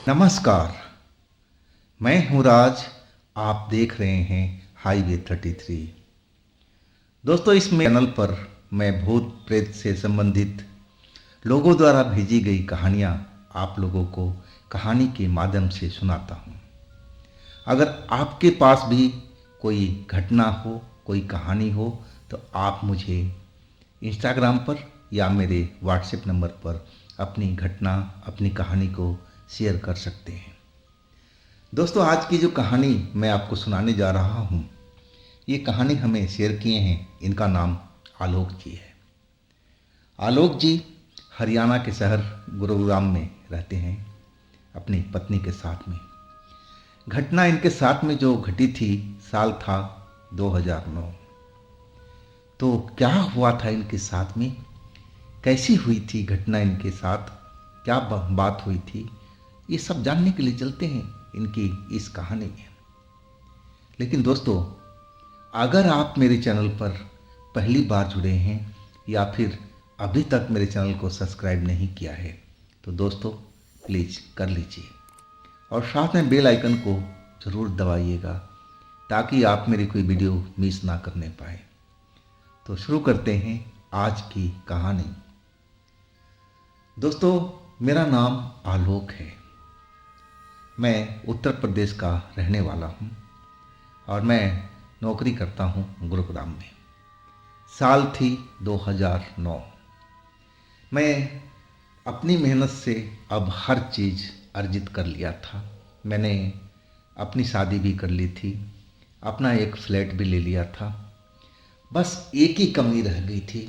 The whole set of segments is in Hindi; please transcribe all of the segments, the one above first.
नमस्कार। मैं हूँ राज। आप देख रहे हैं हाईवे 33। दोस्तों, इस चैनल पर मैं भूत प्रेत से संबंधित लोगों द्वारा भेजी गई कहानियाँ आप लोगों को कहानी के माध्यम से सुनाता हूँ। अगर आपके पास भी कोई घटना हो, कोई कहानी हो, तो आप मुझे इंस्टाग्राम पर या मेरे व्हाट्सएप नंबर पर अपनी घटना, अपनी कहानी को शेयर कर सकते हैं। दोस्तों, आज की जो कहानी मैं आपको सुनाने जा रहा हूँ, ये कहानी हमें शेयर किए हैं, इनका नाम आलोक जी है। आलोक जी हरियाणा के शहर गुरुग्राम में रहते हैं अपनी पत्नी के साथ में। घटना इनके साथ में जो घटी थी, साल था 2009। तो क्या हुआ था इनके साथ में, कैसी हुई थी घटना इनके साथ, क्या बात हुई थी, ये सब जानने के लिए चलते हैं इनकी इस कहानी में। लेकिन दोस्तों, अगर आप मेरे चैनल पर पहली बार जुड़े हैं या फिर अभी तक मेरे चैनल को सब्सक्राइब नहीं किया है, तो दोस्तों प्लीज़ कर लीजिए और साथ में बेल आइकन को ज़रूर दबाइएगा ताकि आप मेरी कोई वीडियो मिस ना करने पाए। तो शुरू करते हैं आज की कहानी। दोस्तों, मेरा नाम आलोक है। मैं उत्तर प्रदेश का रहने वाला हूँ और मैं नौकरी करता हूँ गुरुग्राम में। साल थी 2009। मैं अपनी मेहनत से अब हर चीज़ अर्जित कर लिया था। मैंने अपनी शादी भी कर ली थी, अपना एक फ्लैट भी ले लिया था। बस एक ही कमी रह गई थी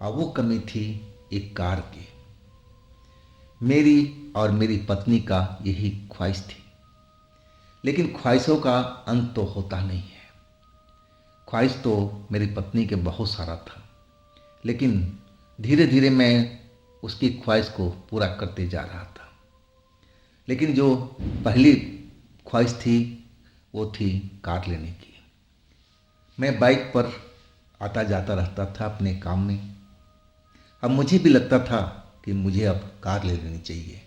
और वो कमी थी एक कार की। मेरी और मेरी पत्नी का यही ख्वाहिश थी, लेकिन ख्वाहिशों का अंत तो होता नहीं है। ख्वाहिश तो मेरी पत्नी के बहुत सारा था, लेकिन धीरे धीरे मैं उसकी ख्वाहिश को पूरा करते जा रहा था। लेकिन जो पहली ख्वाहिश थी वो थी कार लेने की। मैं बाइक पर आता जाता रहता था अपने काम में। अब मुझे भी लगता था कि मुझे अब कार ले लेनी चाहिए,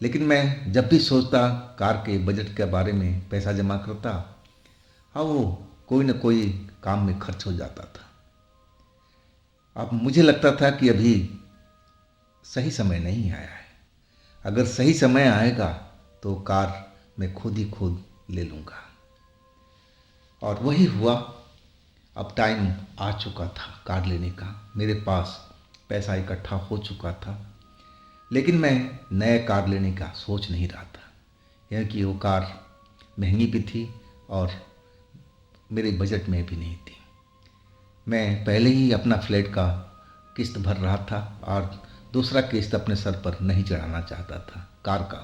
लेकिन मैं जब भी सोचता कार के बजट के बारे में, पैसा जमा करता, अब वो कोई न कोई काम में खर्च हो जाता था। अब मुझे लगता था कि अभी सही समय नहीं आया है। अगर सही समय आएगा तो कार मैं खुद ही खुद ले लूँगा। और वही हुआ। अब टाइम आ चुका था कार लेने का। मेरे पास पैसा इकट्ठा हो चुका था, लेकिन मैं नए कार लेने का सोच नहीं रहा था, क्योंकि वो कार महंगी भी थी और मेरे बजट में भी नहीं थी। मैं पहले ही अपना फ्लैट का किस्त भर रहा था और दूसरा किस्त अपने सर पर नहीं चढ़ाना चाहता था कार का।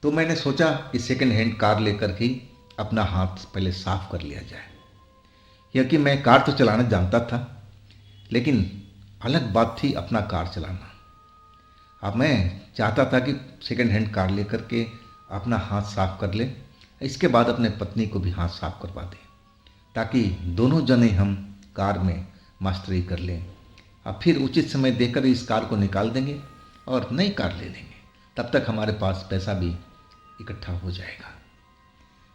तो मैंने सोचा कि सेकंड हैंड कार लेकर ही अपना हाथ पहले साफ कर लिया जाए, क्योंकि मैं कार तो चलाना जानता था, लेकिन अलग बात थी अपना कार चलाना। अब मैं चाहता था कि सेकंड हैंड कार लेकर के अपना हाथ साफ कर ले, इसके बाद अपने पत्नी को भी हाथ साफ करवा दें, ताकि दोनों जने हम कार में मास्टरी कर लें। अब फिर उचित समय देकर इस कार को निकाल देंगे और नई कार ले लेंगे। तब तक हमारे पास पैसा भी इकट्ठा हो जाएगा।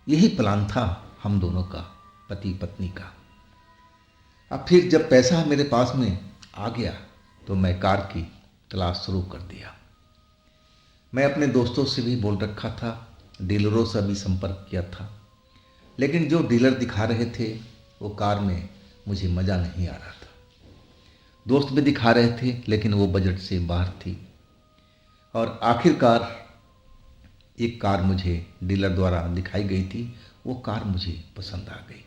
यही प्लान था हम दोनों का, पति पत्नी का। अब फिर जब पैसा मेरे पास में आ गया तो मैं कार की तलाश शुरू कर दिया। मैं अपने दोस्तों से भी बोल रखा था, डीलरों से भी संपर्क किया था, लेकिन जो डीलर दिखा रहे थे वो कार में मुझे मज़ा नहीं आ रहा था। दोस्त भी दिखा रहे थे, लेकिन वो बजट से बाहर थी। और आखिरकार एक कार मुझे डीलर द्वारा दिखाई गई थी। वो कार मुझे पसंद आ गई।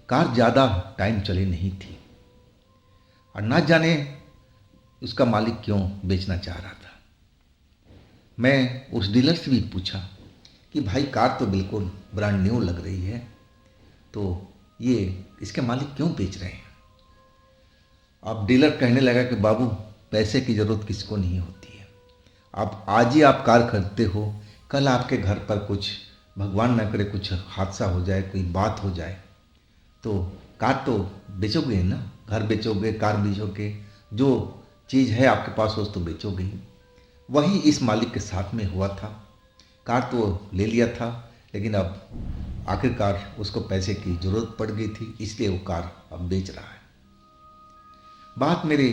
कार ज़्यादा टाइम चली नहीं थी और ना जाने उसका मालिक क्यों बेचना चाह रहा था। मैं उस डीलर से भी पूछा कि भाई, कार तो बिल्कुल ब्रांड न्यू लग रही है, तो ये इसके मालिक क्यों बेच रहे हैं। अब डीलर कहने लगा कि बाबू, पैसे की ज़रूरत किसको नहीं होती है। आप आज ही आप कार खरीदते हो, कल आपके घर पर कुछ, भगवान न करे, कुछ हादसा हो जाए, कोई बात हो जाए, तो कार तो बेचोगे ना। घर बेचोगे, कार बेचोगे, जो चीज़ है आपके पास वो तो बेचोगे ही। वही इस मालिक के साथ में हुआ था। कार तो ले लिया था, लेकिन अब आखिरकार उसको पैसे की ज़रूरत पड़ गई थी, इसलिए वो कार अब बेच रहा है। बात मेरे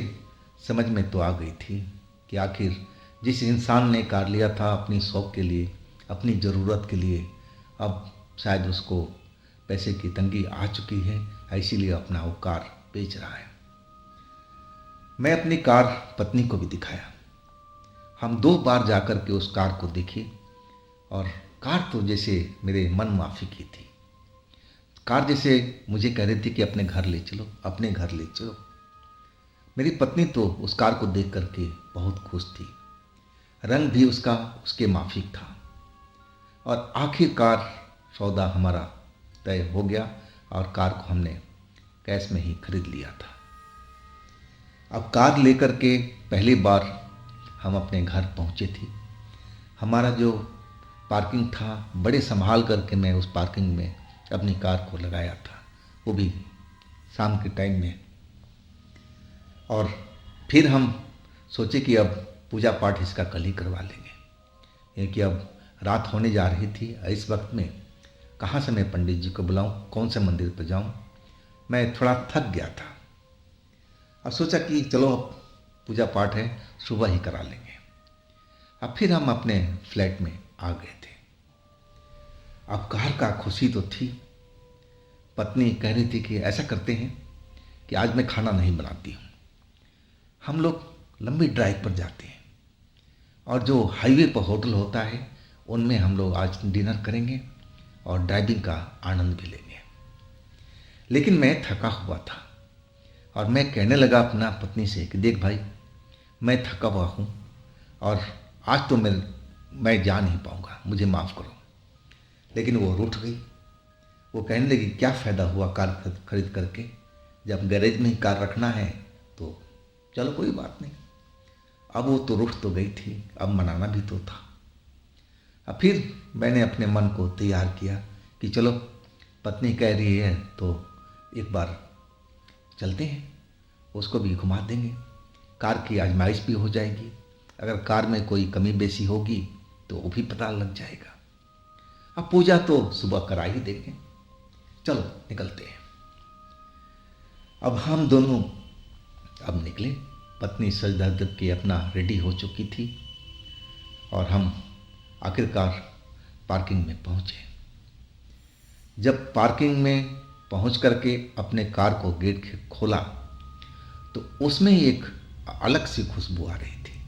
समझ में तो आ गई थी कि आखिर जिस इंसान ने कार लिया था अपनी शौक के लिए, अपनी ज़रूरत के लिए, अब शायद उसको पैसे की तंगी आ चुकी है, इसीलिए अपना वो कार बेच रहा है। मैं अपनी कार पत्नी को भी दिखाया। हम 2 बार जाकर के उस कार को देखे और कार तो जैसे मेरे मन माफी की थी। कार जैसे मुझे कह रही थी कि अपने घर ले चलो, अपने घर ले चलो। मेरी पत्नी तो उस कार को देख करके बहुत खुश थी। रंग भी उसका उसके माफिक था और आखिरकार सौदा हमारा तय हो गया और कार को हमने कैश में ही खरीद लिया था। अब कार लेकर के पहली बार हम अपने घर पहुंचे थे। हमारा जो पार्किंग था, बड़े संभाल करके मैं उस पार्किंग में अपनी कार को लगाया था, वो भी शाम के टाइम में। और फिर हम सोचे कि अब पूजा पाठ इसका कल ही करवा लेंगे, क्योंकि अब रात होने जा रही थी। इस वक्त में कहाँ से मैं पंडित जी को बुलाऊं, कौन से मंदिर पर जाऊं। मैं थोड़ा थक गया था। अब सोचा कि चलो अब पूजा पाठ है, सुबह ही करा लेंगे। अब फिर हम अपने फ्लैट में आ गए थे। अब कार का खुशी तो थी। पत्नी कह रही थी कि ऐसा करते हैं कि आज मैं खाना नहीं बनाती हूँ, हम लोग लंबी ड्राइव पर जाते हैं और जो हाईवे पर होटल होता है उनमें हम लोग आज डिनर करेंगे और ड्राइविंग का आनंद भी लेंगे। लेकिन मैं थका हुआ था और मैं कहने लगा अपना पत्नी से कि देख भाई, मैं थका हुआ हूँ और आज तो मैं जा नहीं पाऊँगा, मुझे माफ़ करो। लेकिन वो रूठ गई। वो कहने लगी क्या फ़ायदा हुआ कार खरीद करके, जब गैरेज में ही कार रखना है तो चलो कोई बात नहीं। अब वो तो रूठ तो गई थी, अब मनाना भी तो था। अब फिर मैंने अपने मन को तैयार किया कि चलो पत्नी कह रही है तो एक बार चलते हैं, उसको भी घुमा देंगे, कार की आजमाइश भी हो जाएगी। अगर कार में कोई कमी बेसी होगी तो वो भी पता लग जाएगा। अब पूजा तो सुबह करा ही देंगे, चलो निकलते हैं। अब हम दोनों अब निकले। पत्नी सज धज के अपना रेडी हो चुकी थी और हम आखिरकार पार्किंग में पहुंचे। जब पार्किंग में पहुंच करके अपने कार को गेट खोला तो उसमें एक अलग सी खुशबू आ रही थी,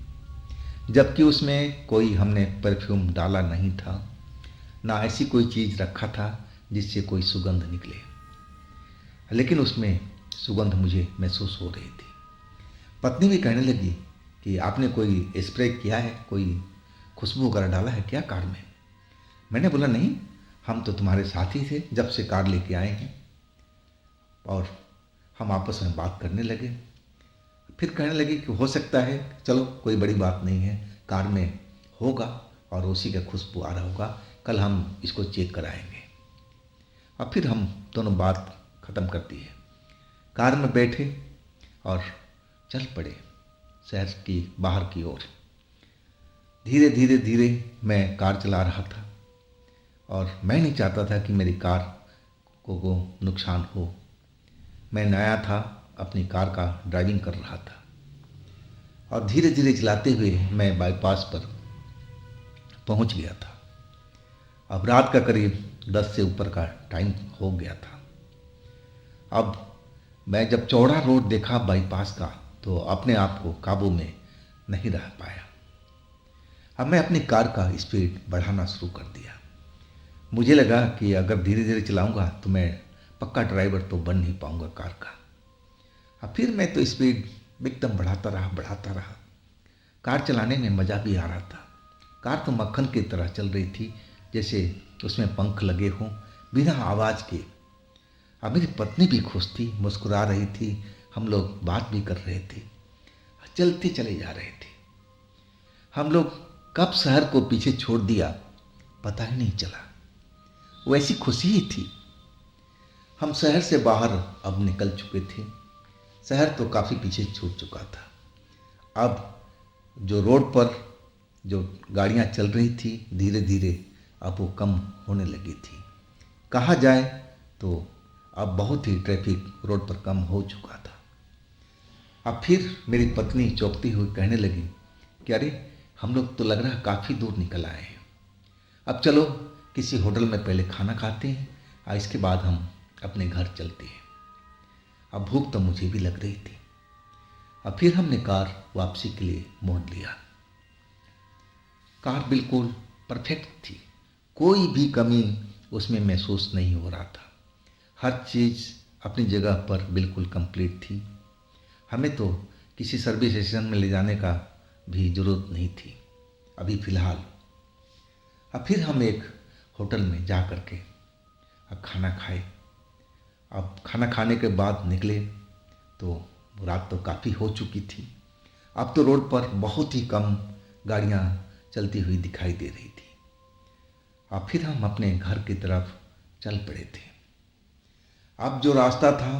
जबकि उसमें कोई हमने परफ्यूम डाला नहीं था, ना ऐसी कोई चीज़ रखा था जिससे कोई सुगंध निकले। लेकिन उसमें सुगंध मुझे महसूस हो रही थी। पत्नी भी कहने लगी कि आपने कोई स्प्रे किया है, कोई खुशबू वगैरह डाला है क्या कार में। मैंने बोला नहीं, हम तो तुम्हारे साथी थे जब से कार लेके आए हैं। और हम आपस में बात करने लगे। फिर कहने लगे कि हो सकता है, चलो कोई बड़ी बात नहीं है, कार में होगा और उसी का खुशबू आ रहा होगा, कल हम इसको चेक कराएंगे। अब फिर हम दोनों बात ख़त्म कर दी है, कार में बैठे और चल पड़े शहर की बाहर की ओर। धीरे धीरे धीरे मैं कार चला रहा था और मैं नहीं चाहता था कि मेरी कार को नुकसान हो। मैं नया था, अपनी कार का ड्राइविंग कर रहा था और धीरे धीरे चलाते हुए मैं बाईपास पर पहुंच गया था। अब रात का करीब 10 से ऊपर का टाइम हो गया था। अब मैं जब चौड़ा रोड देखा बाईपास का तो अपने आप को काबू में नहीं रह पाया। अब मैं अपनी कार का स्पीड बढ़ाना शुरू कर दिया। मुझे लगा कि अगर धीरे धीरे चलाऊंगा तो मैं पक्का ड्राइवर तो बन नहीं पाऊंगा कार का। अब फिर मैं तो स्पीड एकदम बढ़ाता रहा। कार चलाने में मज़ा भी आ रहा था। कार तो मक्खन की तरह चल रही थी, जैसे उसमें पंख लगे हों, बिना आवाज़ के। अब मेरी पत्नी भी खुश थी, मुस्कुरा रही थी, हम लोग बात भी कर रहे थे, चलते चले जा रहे थे। हम लोग कब शहर को पीछे छोड़ दिया पता ही नहीं चला, वैसी खुशी ही थी। हम शहर से बाहर अब निकल चुके थे। शहर तो काफ़ी पीछे छूट चुका था। अब जो रोड पर जो गाड़ियाँ चल रही थी धीरे धीरे अब वो कम होने लगी थी। कहा जाए तो अब बहुत ही ट्रैफिक रोड पर कम हो चुका था। अब फिर मेरी पत्नी चौंकती हुई कहने लगी कि अरे हम लोग तो लग रहा है काफ़ी दूर निकल आए हैं। अब चलो किसी होटल में पहले खाना खाते हैं और इसके बाद हम अपने घर चलते हैं। अब भूख तो मुझे भी लग रही थी। अब फिर हमने कार वापसी के लिए मोड़ लिया। कार बिल्कुल परफेक्ट थी, कोई भी कमी उसमें महसूस नहीं हो रहा था। हर चीज़ अपनी जगह पर बिल्कुल कंप्लीट थी। हमें तो किसी सर्विस स्टेशन में ले जाने का भी ज़रूरत नहीं थी अभी फ़िलहाल। अब फिर हम एक होटल में जा कर के अब खाना खाए। अब खाना खाने के बाद निकले तो रात तो काफ़ी हो चुकी थी। अब तो रोड पर बहुत ही कम गाड़ियाँ चलती हुई दिखाई दे रही थी। अब फिर हम अपने घर की तरफ चल पड़े थे। अब जो रास्ता था,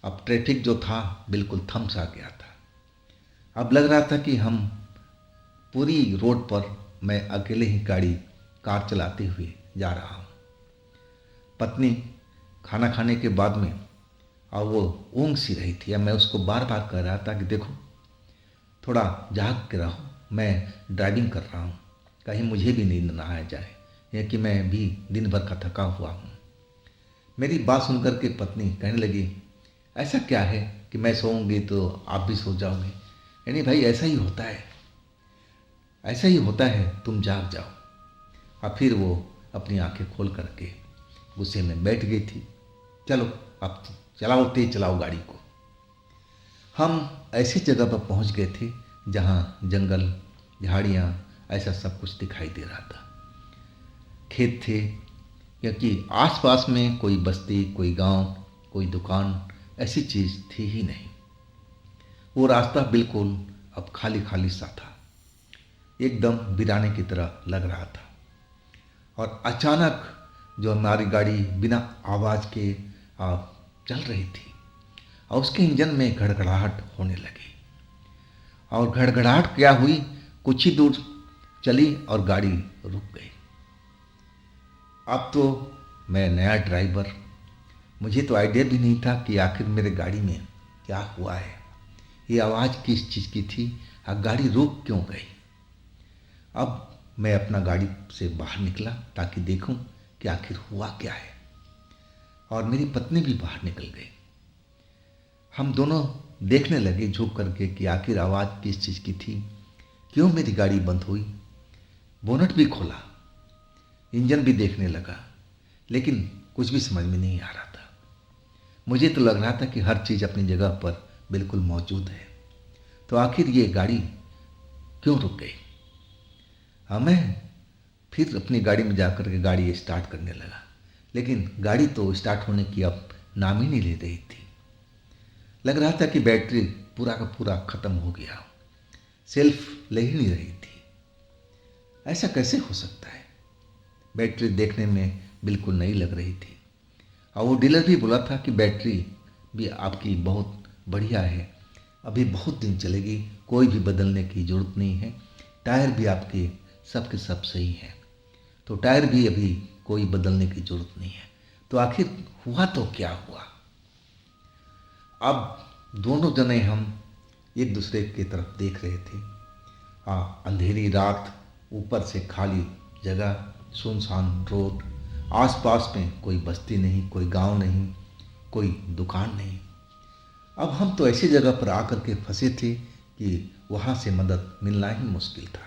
अब ट्रैफिक जो था बिल्कुल थम सा गया था। अब लग रहा था कि हम पूरी रोड पर मैं अकेले ही कार चलाते हुए जा रहा हूँ। पत्नी खाना खाने के बाद में और वो ऊँघ सी रही थी। अब मैं उसको बार बार कह रहा था कि देखो थोड़ा जाग के रहो, मैं ड्राइविंग कर रहा हूँ, कहीं मुझे भी नींद ना आ जाए या कि मैं भी दिन भर का थका हुआ हूँ। मेरी बात सुनकर के पत्नी कहने लगी ऐसा क्या है कि मैं सोऊंगी तो आप भी सो जाओगे। यानी भाई ऐसा ही होता है, ऐसा ही होता है, तुम जाग जाओ। अब फिर वो अपनी आंखें खोल करके गुस्से में बैठ गई थी। चलो अब चलाओ, तेज चलाओ गाड़ी को। हम ऐसी जगह पर पहुंच गए थे जहां जंगल, झाड़ियां, ऐसा सब कुछ दिखाई दे रहा था। खेत थे, क्योंकि आसपास में कोई बस्ती, कोई गांव, कोई दुकान ऐसी चीज़ थी ही नहीं। वो रास्ता बिल्कुल अब खाली खाली सा था, एकदम वीराने की तरह लग रहा था। और अचानक जो हमारी गाड़ी बिना आवाज़ के चल रही थी और उसके इंजन में घड़घड़ाहट होने लगी। और घड़घड़ाहट क्या हुई, कुछ ही दूर चली और गाड़ी रुक गई। अब तो मैं नया ड्राइवर, मुझे तो आइडिया भी नहीं था कि आखिर मेरे गाड़ी में क्या हुआ है, ये आवाज़ किस चीज़ की थी और गाड़ी रुक क्यों गई। अब मैं अपना गाड़ी से बाहर निकला ताकि देखूं कि आखिर हुआ क्या है, और मेरी पत्नी भी बाहर निकल गई। हम दोनों देखने लगे झुक करके कि आखिर आवाज़ किस चीज़ की थी, क्यों मेरी गाड़ी बंद हुई। बोनट भी खोला, इंजन भी देखने लगा, लेकिन कुछ भी समझ में नहीं आ रहा था। मुझे तो लग रहा था कि हर चीज़ अपनी जगह पर बिल्कुल मौजूद है, तो आखिर ये गाड़ी क्यों रुक गई। हाँ, मैं फिर अपनी गाड़ी में जाकर के गाड़ी स्टार्ट करने लगा, लेकिन गाड़ी तो स्टार्ट होने की अब नाम ही नहीं ले रही थी। लग रहा था कि बैटरी पूरा का पूरा ख़त्म हो गया, सेल्फ ले ही नहीं रही थी। ऐसा कैसे हो सकता है, बैटरी देखने में बिल्कुल नई लग रही थी। और वो डीलर भी बोला था कि बैटरी भी आपकी बहुत बढ़िया है, अभी बहुत दिन चलेगी, कोई भी बदलने की ज़रूरत नहीं है। टायर भी आपके सब के सब सही हैं, तो टायर भी अभी कोई बदलने की ज़रूरत नहीं है। तो आखिर हुआ तो क्या हुआ। अब दोनों जने हम एक दूसरे की तरफ देख रहे थे। अंधेरी रात, ऊपर से खाली जगह, सुनसान रोड, आसपास में कोई बस्ती नहीं, कोई गांव नहीं, कोई दुकान नहीं। अब हम तो ऐसी जगह पर आकर के फंसे थे कि वहाँ से मदद मिलना ही मुश्किल था।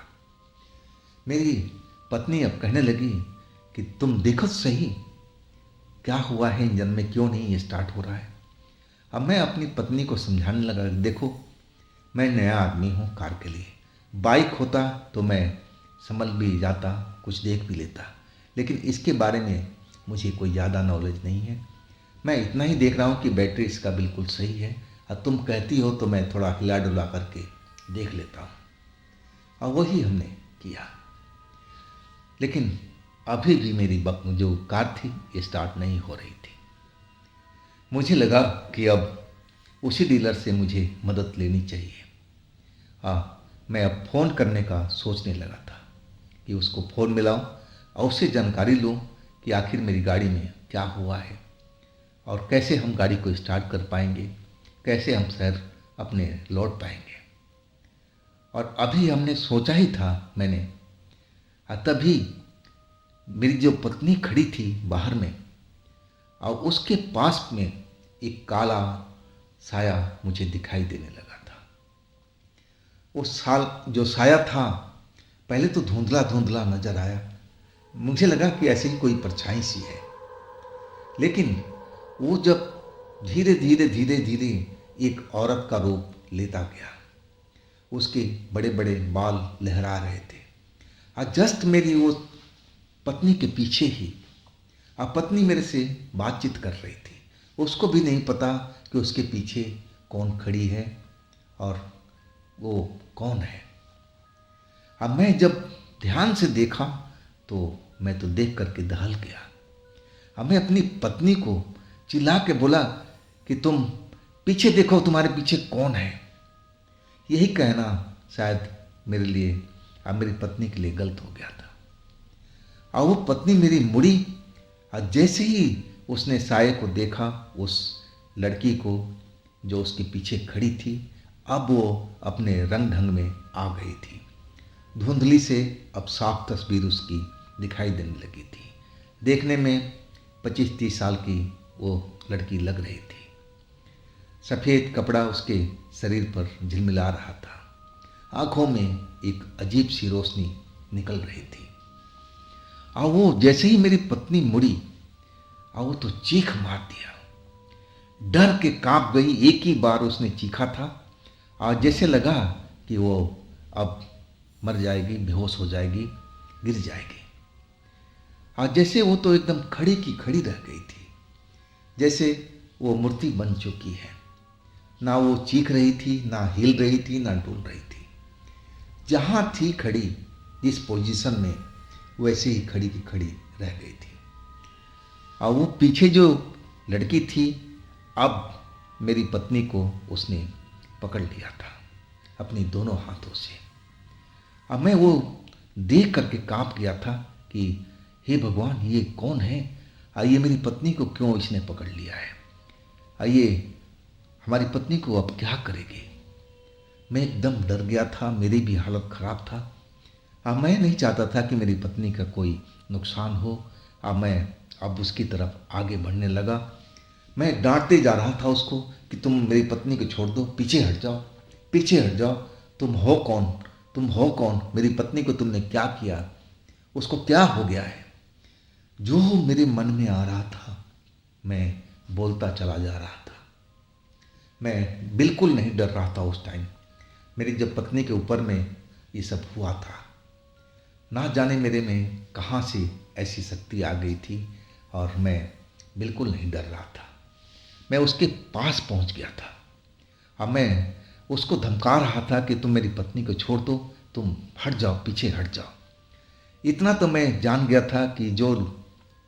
मेरी पत्नी अब कहने लगी कि तुम देखो सही क्या हुआ है, इंजन में क्यों नहीं स्टार्ट हो रहा है। अब मैं अपनी पत्नी को समझाने लगा, देखो मैं नया आदमी हूँ कार के लिए, बाइक होता तो मैं संभल भी जाता, कुछ देख भी लेता, लेकिन इसके बारे में मुझे कोई ज़्यादा नॉलेज नहीं है। मैं इतना ही देख रहा हूँ कि बैटरी इसका बिल्कुल सही है, और तुम कहती हो तो मैं थोड़ा हिला डुला करके देख लेता हूँ। और वही हमने किया, लेकिन अभी भी मेरी जो कार थी स्टार्ट नहीं हो रही थी। मुझे लगा कि अब उसी डीलर से मुझे मदद लेनी चाहिए। मैं अब फ़ोन करने का सोचने लगा था कि उसको फ़ोन मिलाऊं और उससे जानकारी लूं कि आखिर मेरी गाड़ी में क्या हुआ है और कैसे हम गाड़ी को स्टार्ट कर पाएंगे, कैसे हम शहर अपने लौट पाएंगे। और अभी हमने सोचा ही था मैंने, तभी मेरी जो पत्नी खड़ी थी बाहर में और उसके पास में एक काला साया मुझे दिखाई देने लगा था। वो साल जो साया था पहले तो धुंधला धुंधला नजर आया, मुझे लगा कि ऐसे ही कोई परछाई सी है, लेकिन वो जब धीरे धीरे धीरे धीरे एक औरत का रूप लेता गया, उसके बड़े बड़े बाल लहरा रहे थे और जस्ट मेरी वो पत्नी के पीछे ही, अब पत्नी मेरे से बातचीत कर रही थी, उसको भी नहीं पता कि उसके पीछे कौन खड़ी है और वो कौन है। अब मैं जब ध्यान से देखा तो मैं तो देख करके दहल गया। अब मैं अपनी पत्नी को चिल्ला के बोला कि तुम पीछे देखो, तुम्हारे पीछे कौन है। यही कहना शायद मेरे लिए और मेरी पत्नी के लिए गलत हो गया था। और वो पत्नी मेरी मुड़ी और जैसे ही उसने साये को देखा, उस लड़की को जो उसके पीछे खड़ी थी, अब वो अपने रंग ढंग में आ गई थी। धुंधली से अब साफ तस्वीर उसकी दिखाई देने लगी थी। देखने में 25-30 साल की वो लड़की लग रही थी। सफ़ेद कपड़ा उसके शरीर पर झिलमिला रहा था, आँखों में एक अजीब सी रोशनी निकल रही थी। और वो जैसे ही मेरी पत्नी मुड़ी और वो तो चीख मार दिया, डर के कांप गई। एक ही बार उसने चीखा था और जैसे लगा कि वो अब मर जाएगी, बेहोश हो जाएगी, गिर जाएगी। और जैसे वो तो एकदम खड़ी की खड़ी रह गई थी, जैसे वो मूर्ति बन चुकी है। ना वो चीख रही थी, ना हिल रही थी, ना डूल रही थी। जहाँ थी खड़ी, जिस पोजीशन में, वैसे ही खड़ी की खड़ी रह गई थी। और वो पीछे जो लड़की थी, अब मेरी पत्नी को उसने पकड़ लिया था अपनी दोनों हाथों से। अब मैं वो देख करके कांप गया था कि हे भगवान, ये कौन है? ये मेरी पत्नी को क्यों इसने पकड़ लिया है? ये हमारी पत्नी को अब क्या करेगी? मैं एकदम डर गया था, मेरी भी हालत ख़राब था। अब मैं नहीं चाहता था कि मेरी पत्नी का कोई नुकसान हो। अब मैं उसकी तरफ आगे बढ़ने लगा। मैं डांटते जा रहा था उसको कि तुम मेरी पत्नी को छोड़ दो, पीछे हट जाओ, पीछे हट जाओ। तुम हो कौन? तुम हो कौन? मेरी पत्नी को तुमने क्या किया? उसको क्या हो गया है? जो मेरे मन में आ रहा था मैं बोलता चला जा रहा था। मैं बिल्कुल नहीं डर रहा था उस टाइम। मेरी जब पत्नी के ऊपर में ये सब हुआ था, ना जाने मेरे में कहाँ से ऐसी शक्ति आ गई थी और मैं बिल्कुल नहीं डर रहा था। मैं उसके पास पहुंच गया था। अब मैं उसको धमका रहा था कि तुम मेरी पत्नी को छोड़ दो, तुम हट जाओ, पीछे हट जाओ। इतना तो मैं जान गया था कि जो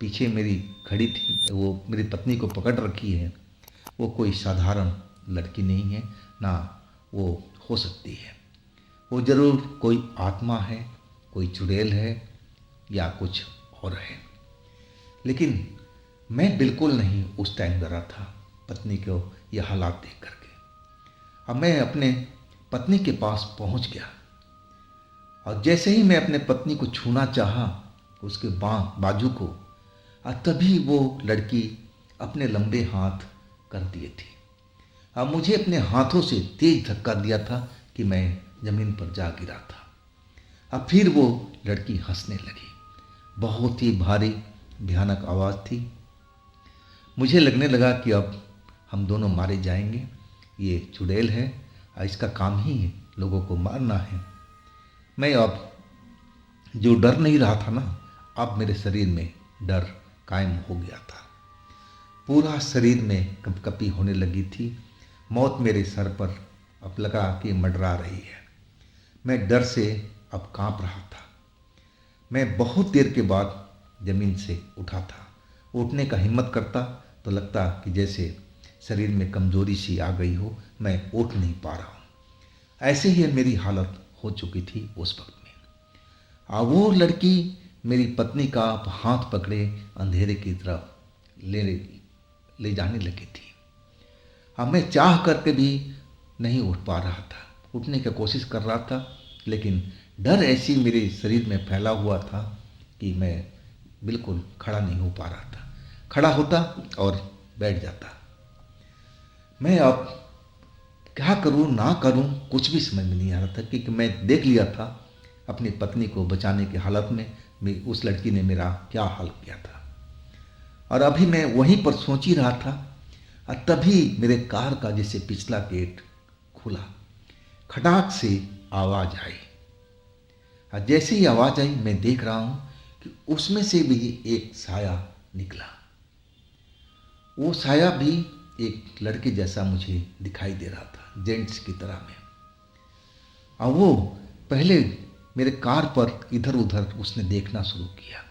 पीछे मेरी खड़ी थी, वो मेरी पत्नी को पकड़ रखी है, वो कोई साधारण लड़की नहीं है, ना वो हो सकती है। वो ज़रूर कोई आत्मा है, कोई चुड़ैल है या कुछ और है। लेकिन मैं बिल्कुल नहीं उस टाइम डरा था पत्नी को ये हालात देख करके। अब मैं अपने पत्नी के पास पहुंच गया और जैसे ही मैं अपने पत्नी को छूना चाहा, उसके बाजू को, तभी वो लड़की अपने लंबे हाथ कर दिए थी। अब मुझे अपने हाथों से तेज धक्का दिया था कि मैं ज़मीन पर जा गिरा था। अब फिर वो लड़की हंसने लगी। बहुत ही भारी भयानक आवाज़ थी। मुझे लगने लगा कि अब हम दोनों मारे जाएंगे। ये चुड़ैल है, इसका काम ही है लोगों को मारना है। मैं अब जो डर नहीं रहा था ना, अब मेरे शरीर में डर कायम हो गया था। पूरा शरीर में कंपकपी होने लगी थी। मौत मेरे सर पर अब लगा कि मंडरा रही है। मैं डर से अब कांप रहा था। मैं बहुत देर के बाद ज़मीन से उठा था। उठने का हिम्मत करता तो लगता कि जैसे शरीर में कमजोरी सी आ गई हो, मैं उठ नहीं पा रहा हूँ। ऐसे ही मेरी हालत हो चुकी थी उस वक्त में। वो लड़की मेरी पत्नी का हाथ पकड़े अंधेरे की तरफ ले जाने लगी थी। मैं चाह करके भी नहीं उठ पा रहा था, उठने की कोशिश कर रहा था, लेकिन डर ऐसी मेरे शरीर में फैला हुआ था कि मैं बिल्कुल खड़ा नहीं हो पा रहा था। खड़ा होता और बैठ जाता। मैं अब क्या करूं ना करूं कुछ भी समझ में नहीं आ रहा था, क्योंकि मैं देख लिया था अपनी पत्नी को बचाने की हालत में उस लड़की ने मेरा क्या हाल किया था। और अभी मैं वहीं पर सोच ही रहा था, और तभी मेरे कार का जैसे पिछला गेट खुला, खटाक से आवाज़ आई। और जैसे ही आवाज़ आई मैं देख रहा हूँ कि उसमें से भी एक साया निकला। वो साया भी एक लड़के जैसा मुझे दिखाई दे रहा था, जेंट्स की तरह में। और वो पहले मेरे कार पर इधर उधर उसने देखना शुरू किया।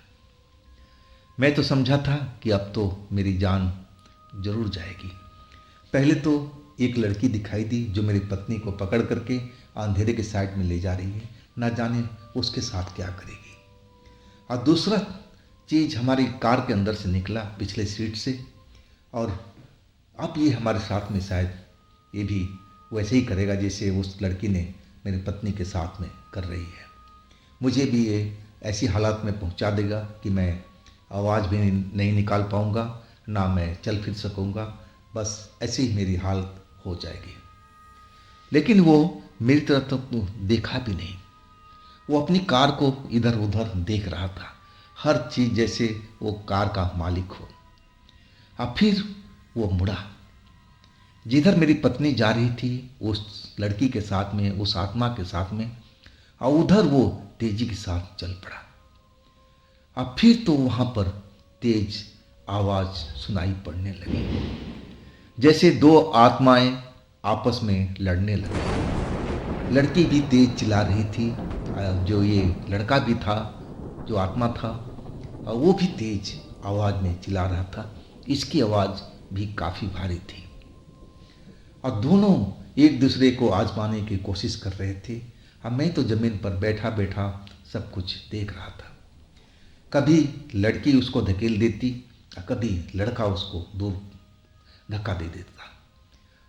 मैं तो समझा था कि अब तो मेरी जान जरूर जाएगी। पहले तो एक लड़की दिखाई दी जो मेरी पत्नी को पकड़ करके अंधेरे के साइड में ले जा रही है, ना जाने उसके साथ क्या करेगी। और दूसरा चीज़ हमारी कार के अंदर से निकला, पिछले सीट से, और अब ये हमारे साथ में शायद ये भी वैसे ही करेगा जैसे उस लड़की ने मेरी पत्नी के साथ में कर रही है। मुझे भी ये ऐसी हालत में पहुंचा देगा कि मैं आवाज़ भी नहीं निकाल पाऊंगा, ना मैं चल फिर सकूंगा, बस ऐसी ही मेरी हालत हो जाएगी। लेकिन वो मेरी तरफ तो देखा भी नहीं। वो अपनी कार को इधर उधर देख रहा था, हर चीज़ जैसे वो कार का मालिक हो। अब फिर वो मुड़ा, जिधर मेरी पत्नी जा रही थी उस लड़की के साथ में, उस आत्मा के साथ में, और उधर वो तेजी के साथ चल पड़ा। अब फिर तो वहाँ पर तेज आवाज़ सुनाई पड़ने लगी, जैसे दो आत्माएं आपस में लड़ने लगी। लड़की भी तेज चिल्ला रही थी, जो ये लड़का भी था, जो आत्मा था, वो भी तेज आवाज़ में चिल्ला रहा था। इसकी आवाज़ भी काफ़ी भारी थी, और दोनों एक दूसरे को आजमाने की कोशिश कर रहे थे। अब मैं तो ज़मीन पर बैठा बैठा सब कुछ देख रहा था। कभी लड़की उसको धकेल देती, कभी लड़का उसको दूर धक्का दे देता,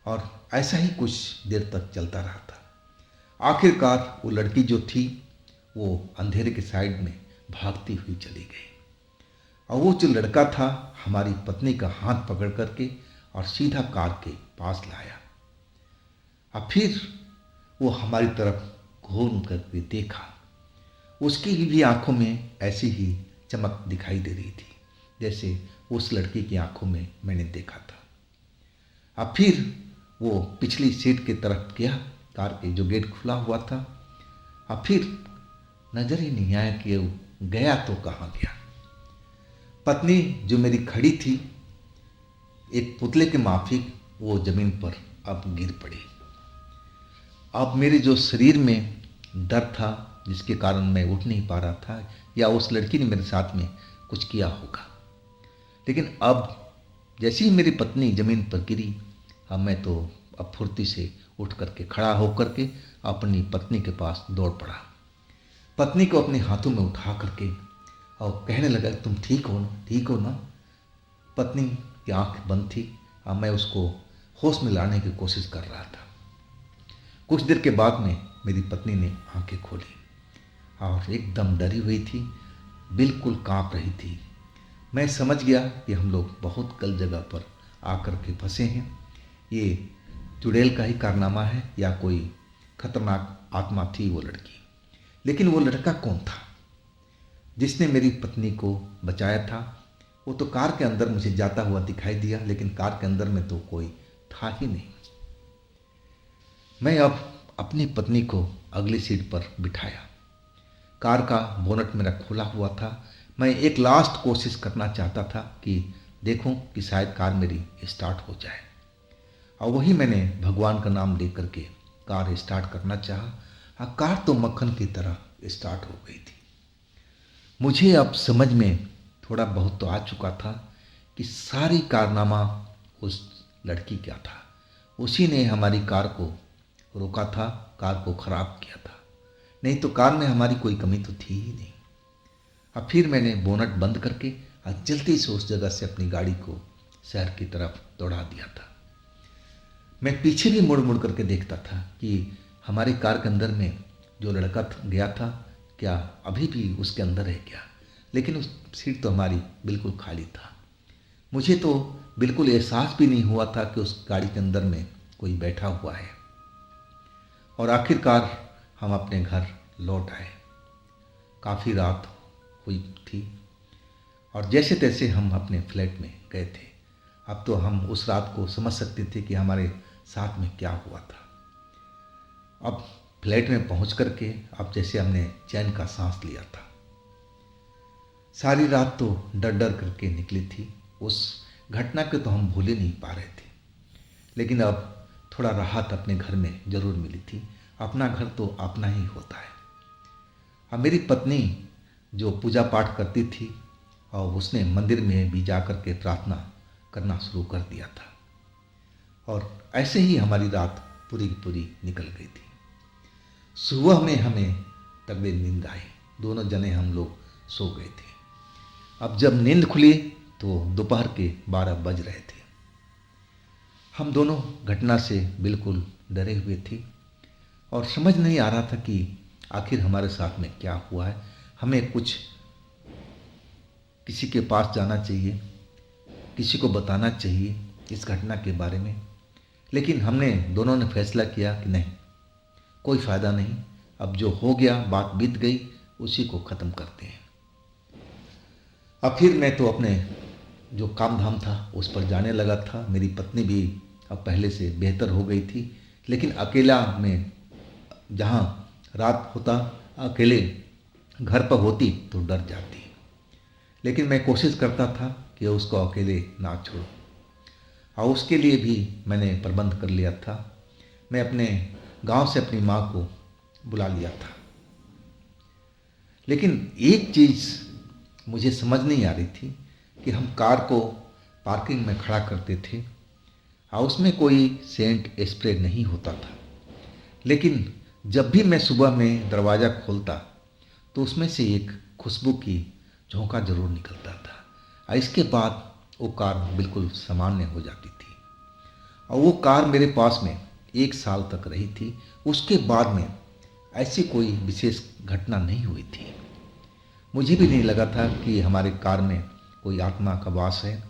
और ऐसा ही कुछ देर तक चलता रहा था। आखिरकार वो लड़की जो थी वो अंधेरे के साइड में भागती हुई चली गई, और वो जो लड़का था हमारी पत्नी का हाथ पकड़ करके और सीधा कार के पास लाया। अब फिर वो हमारी तरफ घूम करके देखा। उसकी भी आंखों में ऐसी ही चमक दिखाई दे रही थी जैसे उस लड़की की आंखों में मैंने देखा था। अब फिर वो पिछली सीट की तरफ गया, कार के जो गेट खुला हुआ था। अब फिर नजर ही नहीं आया कि गया तो कहाँ गया। पत्नी जो मेरी खड़ी थी, एक पुतले के माफिक वो जमीन पर अब गिर पड़ी। अब मेरे जो शरीर में डर था, जिसके कारण मैं उठ नहीं पा रहा था, या उस लड़की ने मेरे साथ में कुछ किया होगा। लेकिन अब जैसे ही मेरी पत्नी जमीन पर गिरी, अब मैं तो अब फुर्ती से उठ करके खड़ा होकर के अपनी पत्नी के पास दौड़ पड़ा। पत्नी को अपने हाथों में उठा करके और कहने लगा, तुम ठीक हो ना, ठीक हो ना। पत्नी की आंख बंद थी, अब मैं उसको होश में लाने की कोशिश कर रहा था। कुछ देर के बाद में मेरी पत्नी ने आंखें खोली और एकदम डरी हुई थी, बिल्कुल कांप रही थी। मैं समझ गया कि हम लोग बहुत गलत जगह पर आकर के फंसे हैं। ये चुड़ैल का ही कारनामा है या कोई खतरनाक आत्मा थी वो लड़की। लेकिन वो लड़का कौन था जिसने मेरी पत्नी को बचाया था? वो तो कार के अंदर मुझे जाता हुआ दिखाई दिया, लेकिन कार के अंदर में तो कोई था ही नहीं। मैं अब अपनी पत्नी को अगली सीट पर बिठाया। कार का बोनट मेरा खुला हुआ था। मैं एक लास्ट कोशिश करना चाहता था कि देखूं कि शायद कार मेरी स्टार्ट हो जाए, और वही मैंने भगवान का नाम ले करके कार स्टार्ट करना चाहा। कार तो मक्खन की तरह स्टार्ट हो गई थी। मुझे अब समझ में थोड़ा बहुत तो आ चुका था कि सारी कारनामा उस लड़की का था। उसी ने हमारी कार को रोका था, कार को खराब किया था। नहीं तो कार में हमारी कोई कमी तो थी ही नहीं। अब फिर मैंने बोनट बंद करके जल्दी से उस जगह से अपनी गाड़ी को शहर की तरफ दौड़ा दिया था। मैं पीछे भी मुड़ मुड़ करके देखता था कि हमारी कार के अंदर में जो लड़का गया था क्या अभी भी उसके अंदर है क्या, लेकिन उस सीट तो हमारी बिल्कुल खाली था। मुझे तो बिल्कुल एहसास भी नहीं हुआ था कि उस गाड़ी के अंदर में कोई बैठा हुआ है। और आखिरकार हम अपने घर लौट आए। काफ़ी रात हुई थी और जैसे तैसे हम अपने फ्लैट में गए थे। अब तो हम उस रात को समझ सकते थे कि हमारे साथ में क्या हुआ था। अब फ्लैट में पहुंच करके अब जैसे हमने चैन का सांस लिया था। सारी रात तो डर डर करके निकली थी। उस घटना को तो हम भूल ही नहीं पा रहे थे, लेकिन अब थोड़ा राहत अपने घर में ज़रूर मिली थी। अपना घर तो अपना ही होता है। अब मेरी पत्नी जो पूजा पाठ करती थी और उसने मंदिर में भी जा कर के प्रार्थना करना शुरू कर दिया था और ऐसे ही हमारी रात पूरी की पूरी निकल गई थी। सुबह में हमें तगड़ी नींद आई। दोनों जने हम लोग सो गए थे। अब जब नींद खुली तो दोपहर के 12 बज रहे थे। हम दोनों घटना से बिल्कुल डरे हुए थे और समझ नहीं आ रहा था कि आखिर हमारे साथ में क्या हुआ है। हमें कुछ किसी के पास जाना चाहिए, किसी को बताना चाहिए इस घटना के बारे में, लेकिन हमने दोनों ने फैसला किया कि नहीं, कोई फ़ायदा नहीं। अब जो हो गया बात बीत गई, उसी को ख़त्म करते हैं। अब फिर मैं तो अपने जो काम धाम था उस पर जाने लगा था। मेरी पत्नी भी अब पहले से बेहतर हो गई थी, लेकिन अकेला में जहाँ रात होता अकेले घर पर होती तो डर जाती। लेकिन मैं कोशिश करता था कि उसको अकेले ना छोड़ूं और उसके लिए भी मैंने प्रबंध कर लिया था। मैं अपने गांव से अपनी माँ को बुला लिया था। लेकिन एक चीज़ मुझे समझ नहीं आ रही थी कि हम कार को पार्किंग में खड़ा करते थे और उसमें कोई सेंट स्प्रे नहीं होता था, लेकिन जब भी मैं सुबह में दरवाज़ा खोलता तो उसमें से एक खुशबू की झोंका ज़रूर निकलता था और इसके बाद वो कार बिल्कुल सामान्य हो जाती थी। और वो कार मेरे पास में 1 साल तक रही थी। उसके बाद में ऐसी कोई विशेष घटना नहीं हुई थी। मुझे भी नहीं लगा था कि हमारे कार में कोई आत्मा का वास है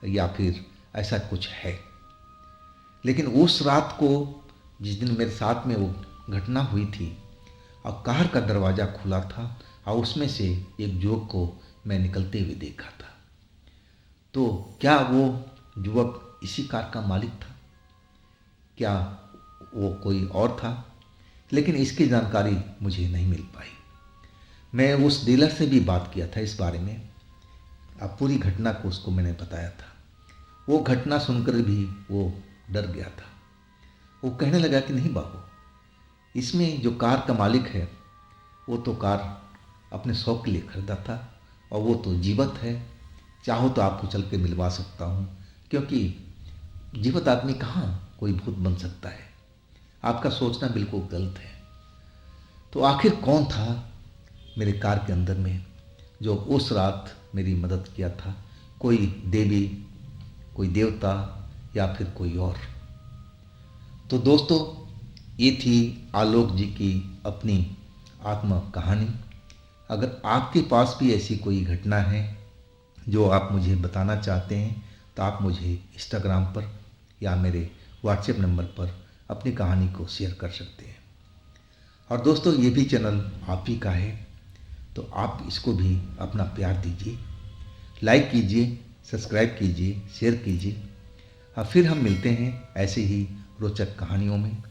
या फिर ऐसा कुछ है। लेकिन उस रात को जिस दिन मेरे साथ में वो घटना हुई थी और कार का दरवाज़ा खुला था और उसमें से एक युवक को मैं निकलते हुए देखा था। तो क्या वो युवक इसी कार का मालिक था? क्या वो कोई और था? लेकिन इसकी जानकारी मुझे नहीं मिल पाई। मैं उस डीलर से भी बात किया था इस बारे में। अब पूरी घटना को उसको मैंने बताया था। वो घटना सुनकर भी वो डर गया था। वो कहने लगा कि नहीं बाबू, इसमें जो कार का मालिक है वो तो कार अपने शौक के लिए खरीदा था और वो तो जीवित है। चाहो तो आपको चल के मिलवा सकता हूँ, क्योंकि जीवित आदमी कहाँ कोई भूत बन सकता है। आपका सोचना बिल्कुल गलत है। तो आखिर कौन था मेरे कार के अंदर में जो उस रात मेरी मदद किया था? कोई देवी, कोई देवता या फिर कोई और? तो दोस्तों, ये थी आलोक जी की अपनी आत्म कहानी। अगर आपके पास भी ऐसी कोई घटना है जो आप मुझे बताना चाहते हैं तो आप मुझे इंस्टाग्राम पर या मेरे व्हाट्सएप नंबर पर अपनी कहानी को शेयर कर सकते हैं। और दोस्तों, ये भी चैनल आप ही का है, तो आप इसको भी अपना प्यार दीजिए, लाइक कीजिए, सब्सक्राइब कीजिए, शेयर कीजिए। और फिर हम मिलते हैं ऐसे ही रोचक कहानियों में।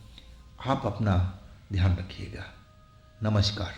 आप अपना ध्यान रखिएगा। नमस्कार।